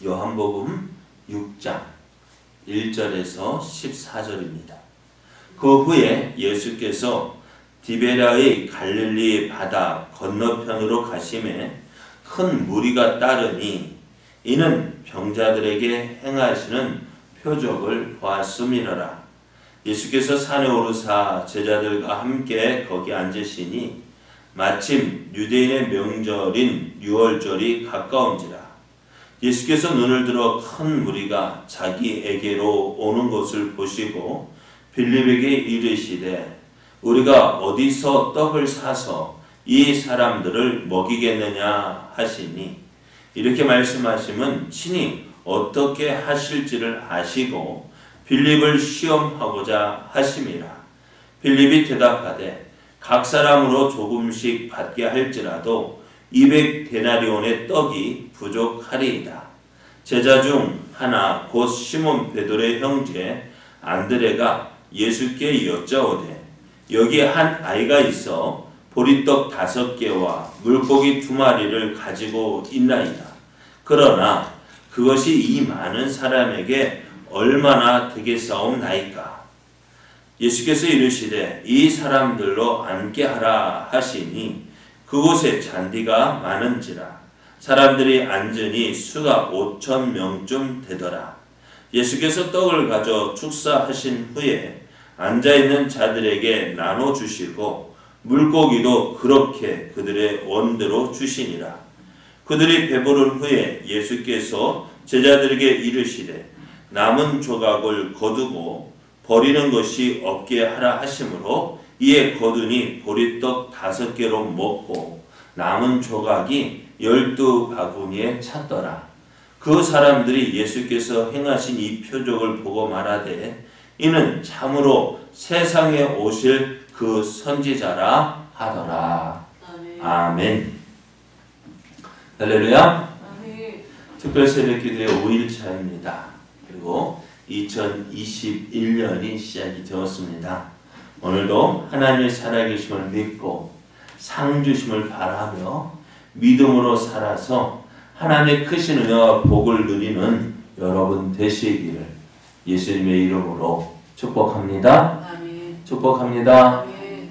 요한복음 6장 1절에서 14절입니다. 그 후에 예수께서 디베랴의 갈릴리 바다 건너편으로 가심에 큰 무리가 따르니 이는 병자들에게 행하시는 표적을 보았음이러라. 예수께서 산에 오르사 제자들과 함께 거기 앉으시니 마침 유대인의 명절인 유월절이 가까운지라. 예수께서 눈을 들어 큰 무리가 자기에게로 오는 것을 보시고 빌립에게 이르시되 우리가 어디서 떡을 사서 이 사람들을 먹이겠느냐 하시니 이렇게 말씀하심은 친히 어떻게 하실지를 아시고 빌립을 시험하고자 하심이라. 빌립이 대답하되 각 사람으로 조금씩 받게 할지라도 200데나리온의 떡이 부족하리이다. 제자 중 하나 곧 시몬 베드로의 형제 안드레가 예수께 여짜오되 여기 한 아이가 있어 보리떡 5개와 물고기 2마리를 가지고 있나이다. 그러나 그것이 이 많은 사람에게 얼마나 되겠사옵나이까. 예수께서 이르시되 이 사람들로 앉게 하라 하시니 그곳에 잔디가 많은지라. 사람들이 앉으니 수가 5,000명쯤 되더라. 예수께서 떡을 가져 축사하신 후에 앉아있는 자들에게 나눠주시고 물고기도 그렇게 그들의 원대로 주시니라. 그들이 배부른 후에 예수께서 제자들에게 이르시되 남은 조각을 거두고 버리는 것이 없게 하라 하시므로 이에 거두니 보리떡 5개로 먹고 남은 조각이 12바구니에 찼더라. 그 사람들이 예수께서 행하신 이 표적을 보고 말하되 이는 참으로 세상에 오실 그 선지자라 하더라. 아멘. 할렐루야. 특별 새벽기도의 5일차입니다. 그리고 2021년이 시작이 되었습니다. 오늘도 하나님의 살아계심을 믿고 상 주심을 바라며 믿음으로 살아서 하나님의 크신 은혜와 복을 누리는 여러분 되시기를 예수님의 이름으로 축복합니다. 아멘. 축복합니다. 아멘.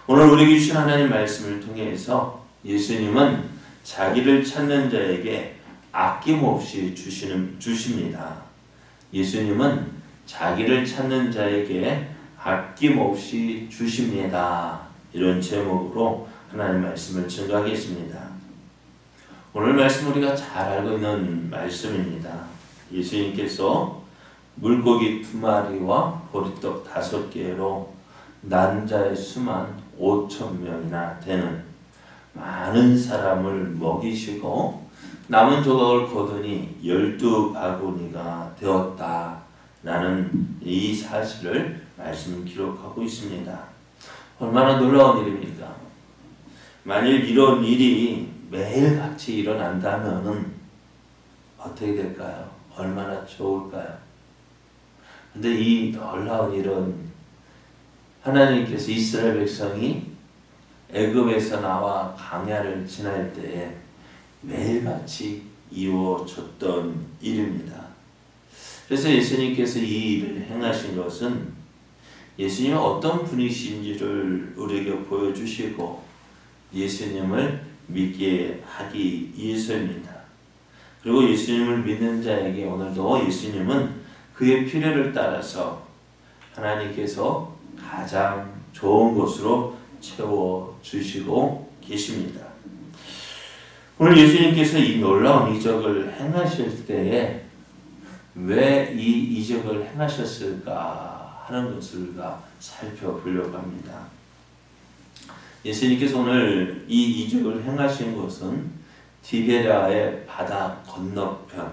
오늘 우리에게 주신 하나님 말씀을 통해서 예수님은 자기를 찾는 자에게 아낌없이 주십니다. 예수님은 자기를 찾는 자에게 아낌없이 주십니다. 이런 제목으로 하나님 말씀을 증거하겠습니다. 오늘 말씀 우리가 잘 알고 있는 말씀입니다. 예수님께서 물고기 2마리와 보리떡 5개로 난 자의 수만 5,000명이나 되는 많은 사람을 먹이시고 남은 조각을 거두니 12바구니가 되었다라는 이 사실을 말씀 기록하고 있습니다. 얼마나 놀라운 일입니까? 만일 이런 일이 매일같이 일어난다면 어떻게 될까요? 얼마나 좋을까요? 근데 이 놀라운 일은 하나님께서 이스라엘 백성이 애굽에서 나와 광야를 지날 때에 매일같이 이루어졌던 일입니다. 그래서 예수님께서 이 일을 행하신 것은 예수님이 어떤 분이신지를 우리에게 보여주시고 예수님을 믿게 하기 위해서입니다. 그리고 예수님을 믿는 자에게 오늘도 예수님은 그의 필요를 따라서 하나님께서 가장 좋은 것으로 채워주시고 계십니다. 오늘 예수님께서 이 놀라운 이적을 행하실 때에 왜 이 이적을 행하셨을까 하는 것을 우리가 살펴보려고 합니다. 예수님께서 오늘 이 이적을 행하신 것은 디베랴의 바다 건너편,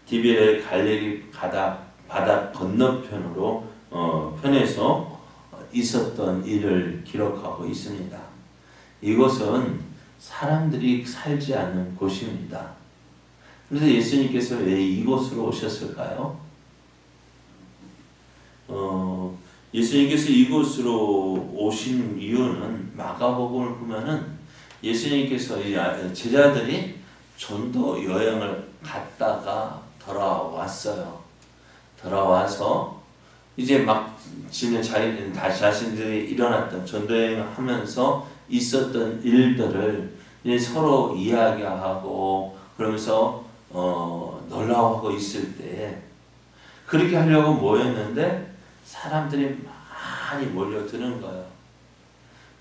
디베랴의 갈릴리 바다 건너편으로 편에서 있었던 일을 기록하고 있습니다. 이곳은 사람들이 살지 않는 곳입니다. 그래서 예수님께서 왜 이곳으로 오셨을까요? 예수님께서 이곳으로 오신 이유는 마가복음을 보면은 예수님께서 제자들이 전도 여행을 갔다가 돌아왔어요. 돌아와서 이제 막 자기는 자신들이 일어났던 전도 여행을 하면서 있었던 일들을 이제 서로 이야기하고 그러면서 놀라워하고 있을 때 그렇게 하려고 모였는데 사람들이 많이 몰려드는 거예요.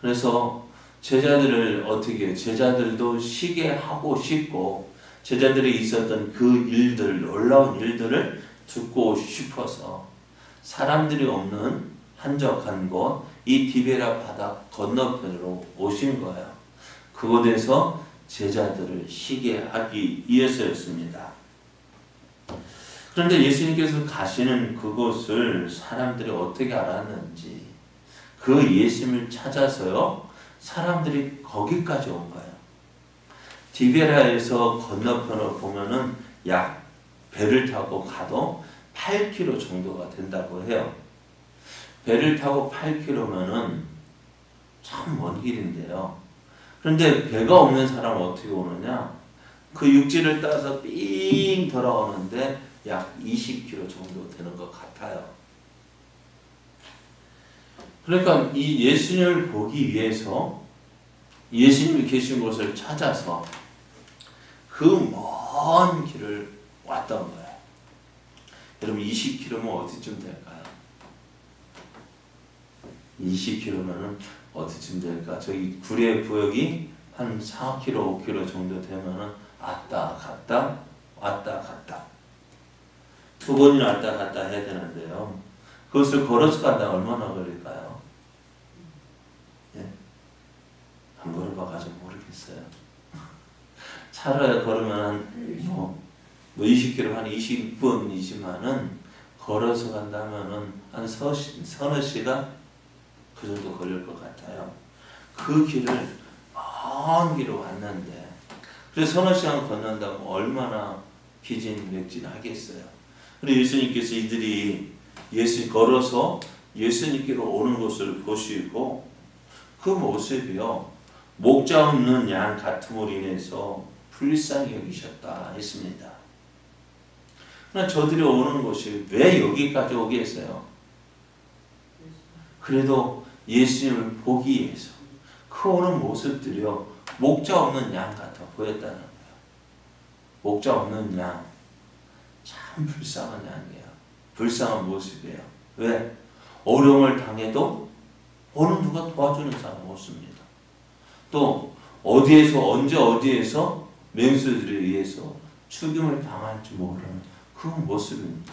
그래서 제자들을 어떻게 제자들도 쉬게 하고 싶고 제자들이 있었던 그 일들 놀라운 일들을 듣고 싶어서 사람들이 없는 한적한 곳 이 디베라 바다 건너편으로 오신 거예요. 그곳에서 제자들을 쉬게 하기 위해서였습니다. 그런데 예수님께서 가시는 그곳을 사람들이 어떻게 알았는지 그 예수님을 찾아서요 사람들이 거기까지 온 거예요. 디베라에서 건너편으로 보면은 약 배를 타고 가도 8km 정도가 된다고 해요. 배를 타고 8km면은 참 먼 길인데요. 그런데 배가 없는 사람은 어떻게 오느냐? 그 육지를 따서 삥 돌아오는데 약 20km 정도 되는 것 같아요. 그러니까 이 예수님을 보기 위해서 예수님이 계신 곳을 찾아서 그 먼 길을 왔던 거예요. 여러분 20km면 어디쯤 될까요? 20km면은 어디쯤 될까? 저기 구례 구역이 한 4km, 5km 정도 되면은 왔다 갔다 왔다 갔다 두 번이나 왔다 갔다 해야 되는데요. 그것을 걸어서 간다 얼마나 걸릴까요? 예? 안 걸어봐가지고 모르겠어요. 차로 걸으면 뭐 20km 한 20분이지만은 걸어서 간다면은 한 서너 시간 그 정도 걸릴 것 같아요. 그 길을 먼 길을 왔는데 그래서 서너 시간 건넌다면 얼마나 기진맥진하겠어요. 그리고 예수님께서 이들이 걸어서 예수님께로 오는 것을 보시고 그 모습이요 목자 없는 양 같음으로 인해서 불쌍히 여기셨다 했습니다. 그러나 저들이 오는 곳이 왜 여기까지 오게 했어요? 그래도 예수님을 보기 위해서 그 오는 모습들이요 목자 없는 양 같아 보였다는 거예요. 목자 없는 양 참 불쌍한 양이에요. 불쌍한 모습이에요. 왜? 어려움을 당해도 어느 누가 도와주는 사람 없습니다. 또 어디에서 언제 어디에서 맹수들에 의해서 죽임을 당할지 모르는 그 모습입니다.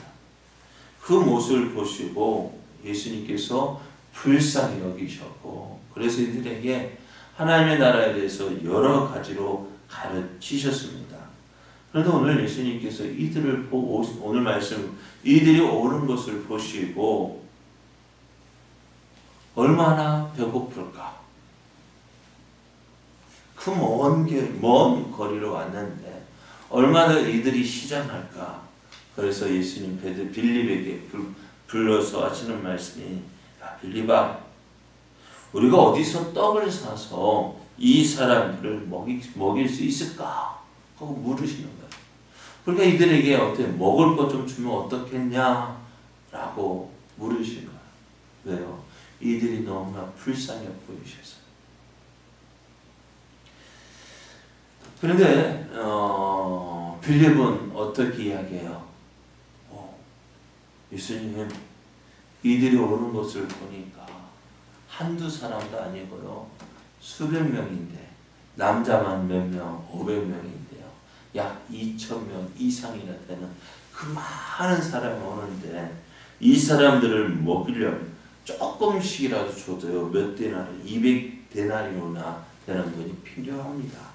그 모습을 보시고 예수님께서 불쌍히 여기셨고 그래서 이들에게 하나님의 나라에 대해서 여러 가지로 가르치셨습니다. 그런데 오늘 예수님께서 이들을 보고 오늘 말씀 이들이 오는 것을 보시고 얼마나 배고플까? 그 먼 거리로 왔는데 얼마나 이들이 시장할까? 그래서 예수님 빌립에게 불러서 하시는 말씀이 야 빌립아 우리가 어디서 떡을 사서 이 사람들을 먹일 수 있을까? 하고 물으시는 거예요. 그러니까 이들에게 어떻게 먹을 것 좀 주면 어떻겠냐? 라고 물으시는 거예요. 왜요? 이들이 너무나 불쌍해 보이셔서. 그런데 빌립은 어떻게 이야기해요? 예수님 이들이 오는 것을 보니까 한두 사람도 아니고요. 수백 명인데 남자만 몇 명, 500명인데요. 약 2,000명 이상이나 되는 그 많은 사람이 오는데 이 사람들을 먹이려면 조금씩이라도 줘도요. 몇 데나리, 200데나리오나 되는 돈이 필요합니다.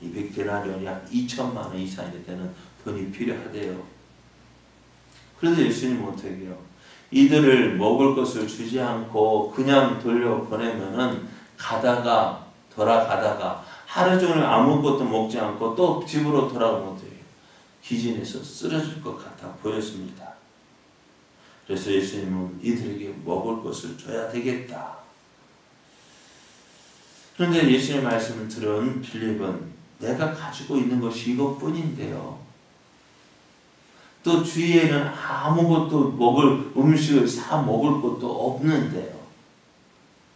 200데나리오는 약 2천만 원 이상이 되는 돈이 필요하대요. 그래서 예수님은 어떻게 해요? 이들을 먹을 것을 주지 않고 그냥 돌려보내면은 돌아가다가 하루 종일 아무것도 먹지 않고 또 집으로 돌아가면 어떻게 해요? 기진해서 쓰러질 것 같아 보였습니다. 그래서 예수님은 이들에게 먹을 것을 줘야 되겠다. 그런데 예수님의 말씀을 들은 빌립은 내가 가지고 있는 것이 이것뿐인데요. 또 주위에는 아무것도 먹을 음식을 사 먹을 것도 없는데요.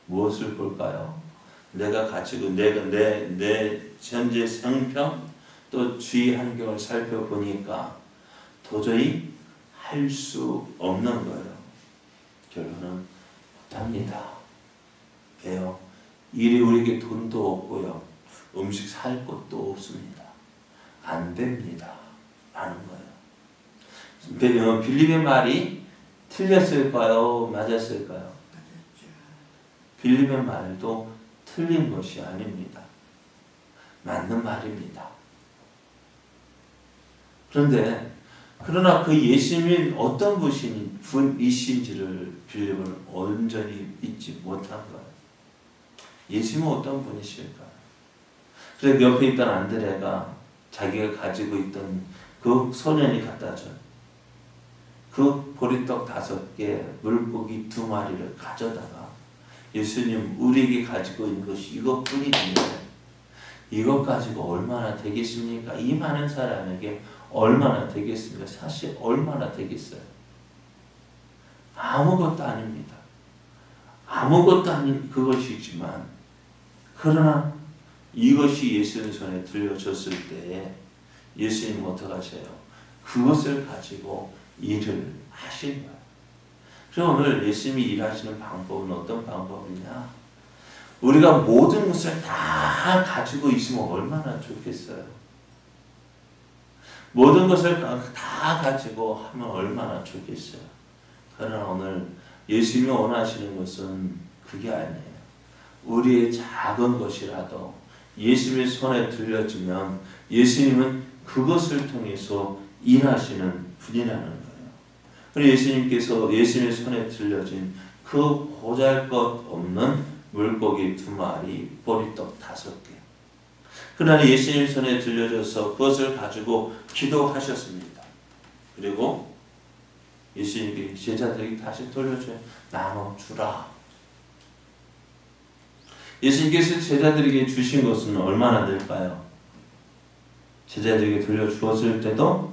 무엇을 볼까요? 내가 가지고 내 현재 상평 또 주위 환경을 살펴보니까 도저히 할 수 없는 거예요. 결론은 못합니다. 왜요? 일이 우리에게 돈도 없고요. 음식 살 것도 없습니다. 안 됩니다. 라는 거예요. 빌립의 말이 틀렸을까요? 맞았을까요? 빌립의 말도 틀린 것이 아닙니다. 맞는 말입니다. 그러나 그 예수님이 어떤 분이신지를 빌립은 온전히 믿지 못한 거예요. 예수님은 어떤 분이실까요? 그래서 옆에 있던 안드레가 자기가 가지고 있던 그 소년이 갖다 준 그 보리떡 5개, 물고기 2마리를 가져다가 예수님 우리에게 가지고 있는 것이 이것뿐인데 이것 가지고 얼마나 되겠습니까? 이 많은 사람에게 얼마나 되겠습니까? 사실 얼마나 되겠어요? 아무것도 아닙니다. 아무것도 아닌 그것이지만 그러나 이것이 예수님 손에 들려졌을 때에 예수님은 어떡하세요? 그것을 가지고 일을 하신 거예요. 그래서 오늘 예수님이 일하시는 방법은 어떤 방법이냐? 우리가 모든 것을 다 가지고 있으면 얼마나 좋겠어요. 모든 것을 다 가지고 하면 얼마나 좋겠어요. 그러나 오늘 예수님이 원하시는 것은 그게 아니에요. 우리의 작은 것이라도 예수님의 손에 들려지면 예수님은 그것을 통해서 일하시는 분이라는 거예요. 그리고 예수님께서 예수님의 손에 들려진 그 보잘것없는 물고기 2마리, 보리떡 5개. 그러나 예수님 손에 들려져서 그것을 가지고 기도하셨습니다. 그리고 예수님께 제자들에게 다시 돌려줘요. 나눠주라. 예수님께서 제자들에게 주신 것은 얼마나 될까요? 제자들에게 돌려주었을 때도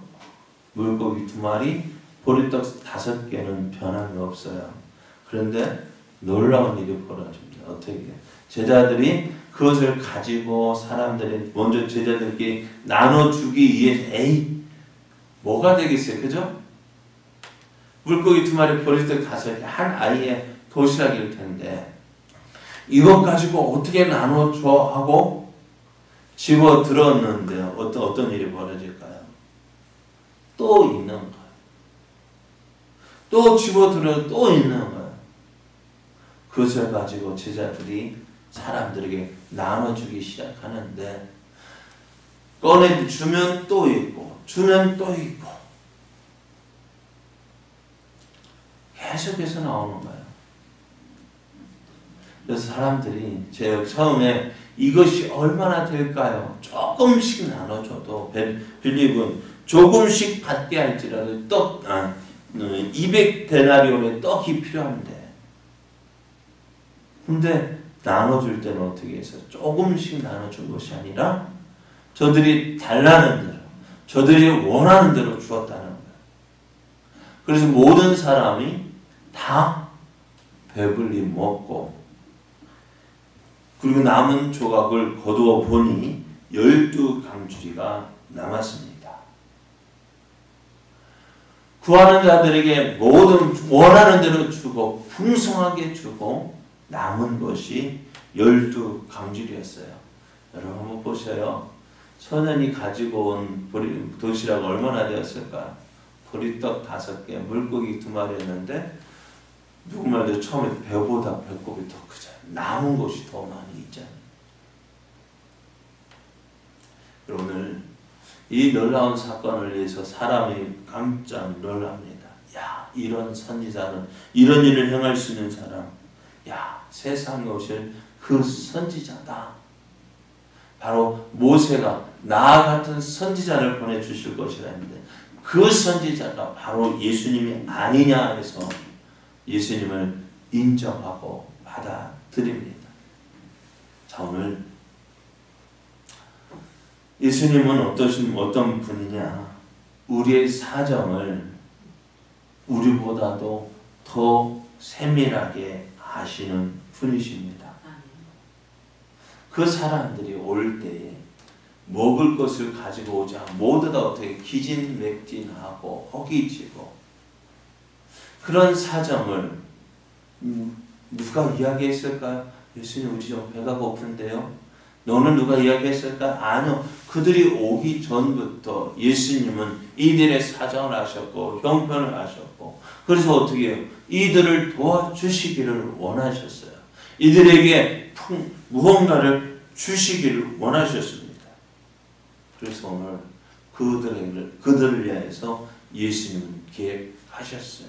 물고기 2마리, 보리떡 5개는 변함이 없어요. 그런데 놀라운 일이 벌어집니다. 어떻게? 제자들이 그것을 가지고 사람들이 먼저 제자들에게 나눠주기 위해서 뭐가 되겠어요? 그죠? 물고기 2마리, 보리떡 5개, 한 아이의 도시락일 텐데 이것 가지고 어떻게 나눠줘 하고 집어 들었는데 어떤 일이 벌어질까요? 또 있는 거예요. 또 집어 들어 또 있는 거예요. 그것을 가지고 제자들이 사람들에게 나눠주기 시작하는데 꺼내주면 또 있고 주면 또 있고 계속해서 나오는 거예요. 그래서 사람들이 처음에 이것이 얼마나 될까요? 조금씩 나눠줘도 빌립은 조금씩 받게 할지라도 200데나리온의 떡이 필요한데 근데 나눠줄 때는 어떻게 해서 조금씩 나눠준 것이 아니라 저들이 달라는 대로 저들이 원하는 대로 주었다는 거예요. 그래서 모든 사람이 다 배불리 먹고 그리고 남은 조각을 거두어 보니 12강주리가 남았습니다. 구하는 자들에게 모든 원하는 대로 주고 풍성하게 주고 남은 것이 12강주리였어요. 여러분 한번 보셔요. 소년이 가지고 온 도시락 얼마나 되었을까? 보리떡 5개, 물고기 2마리였는데 누구말도 처음에 배보다 배꼽이 더 크잖아요. 남은 것이 더 많이 있잖아요. 오늘 이 놀라운 사건을 위해서 사람이 깜짝 놀랍니다. 야, 이런 선지자는 이런 일을 행할 수 있는 사람, 야, 세상에 오실 그 선지자다. 바로 모세가 나 같은 선지자를 보내주실 것이라 했는데 그 선지자가 바로 예수님이 아니냐 해서 예수님을 인정하고 받아들입니다. 자, 오늘 예수님은 어떤 분이냐? 우리의 사정을 우리보다도 더 세밀하게 아시는 분이십니다. 그 사람들이 올 때에 먹을 것을 가지고 오자 모두 다 어떻게 기진맥진하고 허기지고 그런 사정을 누가 이야기했을까요? 예수님 우리 좀 배가 고픈데요. 너는 누가 이야기했을까? 아니요. 그들이 오기 전부터 예수님은 이들의 사정을 아셨고 형편을 아셨고 그래서 어떻게 해요? 이들을 도와주시기를 원하셨어요. 이들에게 무언가를 주시기를 원하셨습니다. 그래서 오늘 그들을 위해서 예수님은 계획하셨어요.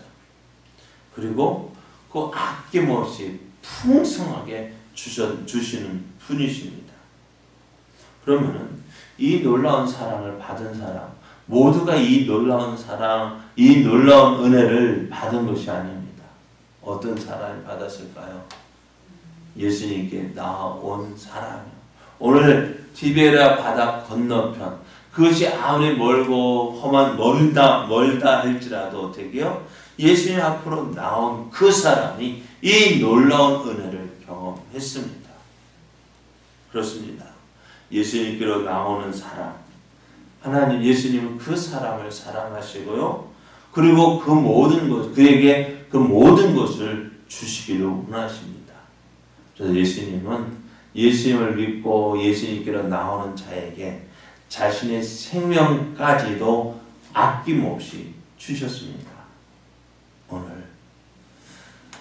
그리고 그 아낌없이 풍성하게 주시는 분이십니다. 그러면은 이 놀라운 사랑을 받은 사람, 모두가 이 놀라운 사랑, 이 놀라운 은혜를 받은 것이 아닙니다. 어떤 사람이 받았을까요? 예수님께 나온 사람이요. 오늘 티베리아 바다 건너편, 그것이 아무리 멀고 험한 멀다 할지라도 어떻게요? 예수님 앞으로 나온 그 사람이 이 놀라운 은혜를 경험했습니다. 그렇습니다. 예수님께로 나오는 사람, 하나님 예수님은 그 사람을 사랑하시고요. 그리고 그에게 그 모든 것을 주시기를 원하십니다. 그래서 예수님은 예수님을 믿고 예수님께로 나오는 자에게 자신의 생명까지도 아낌없이 주셨습니다. 오늘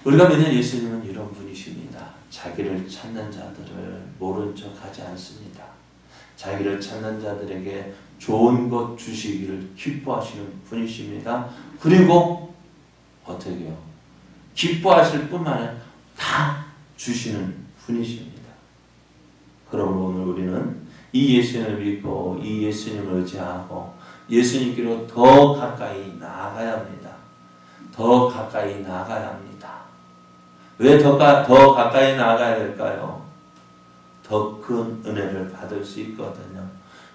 우리가 믿는 예수님은 이런 분이십니다. 자기를 찾는 자들을 모른 척하지 않습니다. 자기를 찾는 자들에게 좋은 것 주시기를 기뻐하시는 분이십니다. 그리고 어떻게 해요? 기뻐하실 뿐만 아니라 다 주시는 분이십니다. 그러므로 오늘 우리는 이 예수님을 믿고 이 예수님을 의지하고 예수님께로 더 가까이 나아가야 합니다. 더 가까이 나아가야 합니다. 왜 더 가까이 나아가야 될까요? 더 큰 은혜를 받을 수 있거든요.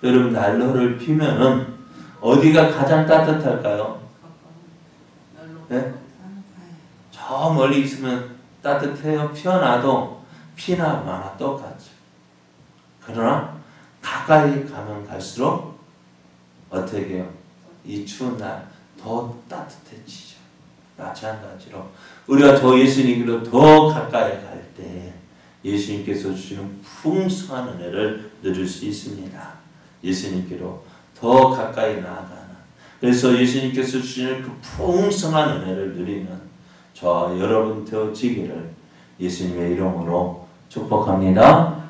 여러분 난로를 피면은 어디가 가장 따뜻할까요? 네? 저 멀리 있으면 따뜻해요. 피어나도 피나 마나 똑같죠. 그러나 가까이 가면 갈수록 어떻게 해요? 이 추운 날 더 따뜻해지죠. 마찬가지로 우리가 더 예수님께로 더 가까이 갈 때 예수님께서 주시는 풍성한 은혜를 누릴 수 있습니다. 예수님께로 더 가까이 나아가는, 그래서 예수님께서 주시는 그 풍성한 은혜를 누리는 저와 여러분 되어지기를 예수님의 이름으로 축복합니다.